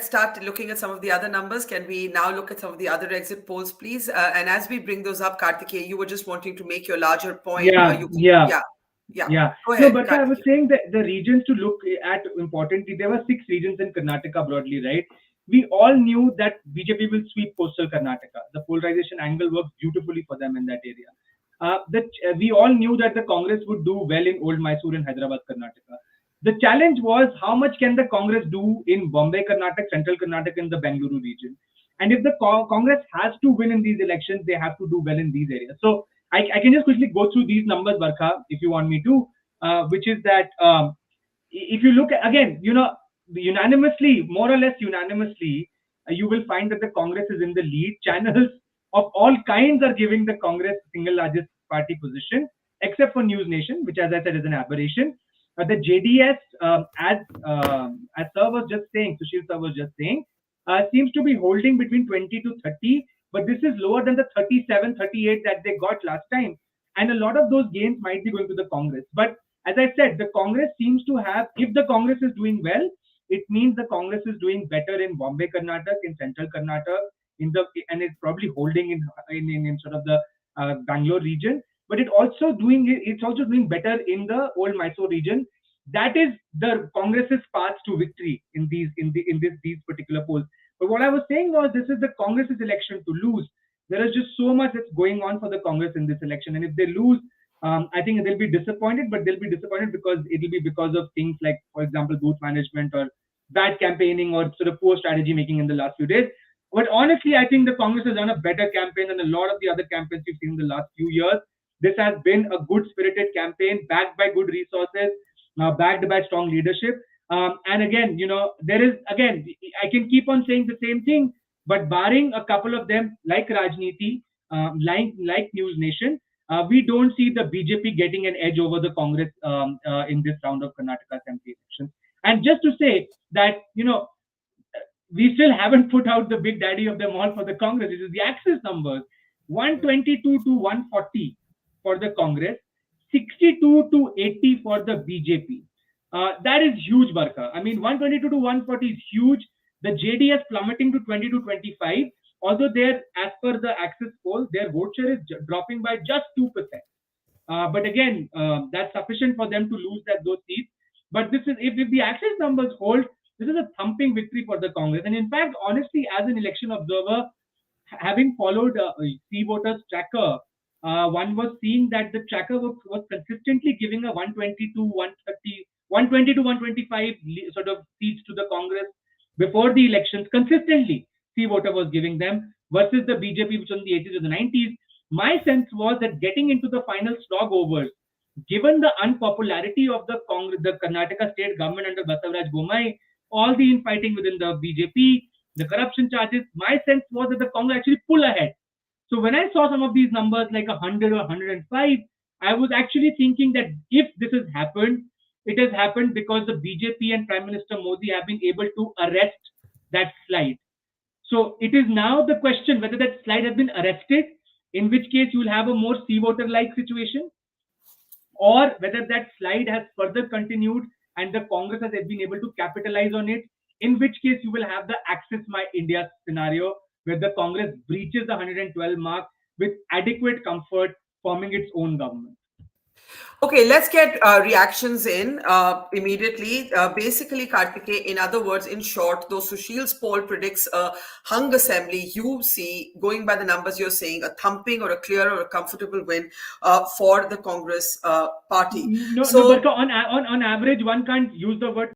start looking at some of the other numbers. Can we now look at some of the other exit polls, please? And as we bring those up, Kartikeya, you were just wanting to make your larger point. Yeah, yeah. Yeah. Yeah. Go No, ahead, Barkha, I was Kartikeya. saying that the regions to look at importantly, there were 6 regions in Karnataka broadly, right? We all knew that BJP will sweep coastal Karnataka. The polarization angle works beautifully for them in that area. We all knew that the Congress would do well in Old Mysore and Hyderabad, Karnataka. The challenge was how much can the Congress do in Bombay, Karnataka, Central Karnataka, and the Bangalore region. And if the Congress has to win in these elections, they have to do well in these areas. So I can just quickly go through these numbers, Barkha, if you want me to, which is that if you look at, again, unanimously, more or less unanimously, you will find that the Congress is in the lead. Channels of all kinds are giving the Congress single largest party position, except for News Nation, which, as I said, is an aberration. The JDS, as Sir was just saying, Sushil Sir was just saying, seems to be holding between 20 to 30, but this is lower than the 37, 38 that they got last time. And a lot of those gains might be going to the Congress. But as I said, the Congress seems to have, if the Congress is doing well, it means the Congress is doing better in Bombay, Karnataka, in Central Karnataka, and it's probably holding in sort of the Bangalore region. But it's also doing better in the Old Mysore region. That is the Congress's path to victory in these particular polls. But what I was saying was, this is the Congress's election to lose. There is just so much that's going on for the Congress in this election, and if they lose, I think they'll be disappointed. But they'll be disappointed because it'll be because of things like, for example, booth management or bad campaigning or sort of poor strategy making in the last few days. But honestly, I think the Congress has done a better campaign than a lot of the other campaigns we've seen in the last few years. This has been a good spirited campaign, backed by good resources, backed by strong leadership. And again, I can keep on saying the same thing, but barring a couple of them like Rajniti, like News Nation, we don't see the BJP getting an edge over the Congress in this round of Karnataka Assembly elections. And just to say that, we still haven't put out the big daddy of them all for the Congress, which is the Axis numbers. 122 to 140 for the Congress, 62 to 80 for the BJP. That is huge, Barkha. I mean, 122 to 140 is huge. The JDS plummeting to 20 to 25, although as per the Axis poll, their vote share is dropping by just 2%. But again, that's sufficient for them to lose those seats. But this is, if the Axis numbers hold, this is a thumping victory for the Congress. And in fact, honestly, as an election observer, having followed C Voters tracker, one was seeing that the tracker was consistently giving a 120 to 130, 120 to 125 sort of seats to the Congress before the elections. Consistently, C Voter was giving them versus the BJP, which was in the 80s or the 90s. My sense was that getting into the final slog overs, given the unpopularity of the Karnataka state government under Basavaraj Bommai, all the infighting within the BJP, the corruption charges, my sense was that the Congress actually pull ahead. So when I saw some of these numbers like 100 or 105, I was actually thinking that if this has happened, it has happened because the BJP and Prime Minister Modi have been able to arrest that slide. So it is now the question whether that slide has been arrested, in which case you will have a more C voter-like situation, or whether that slide has further continued and the Congress has been able to capitalize on it, in which case you will have the Axis My India scenario, where the Congress breaches the 112 mark with adequate comfort, forming its own government. Okay, let's get reactions in immediately. Basically, Kartikeya, in other words, in short, though Sushil's poll predicts a hung assembly, you see, going by the numbers you're saying, a thumping or a clear or a comfortable win for the Congress party. No, but on average, one can't use the word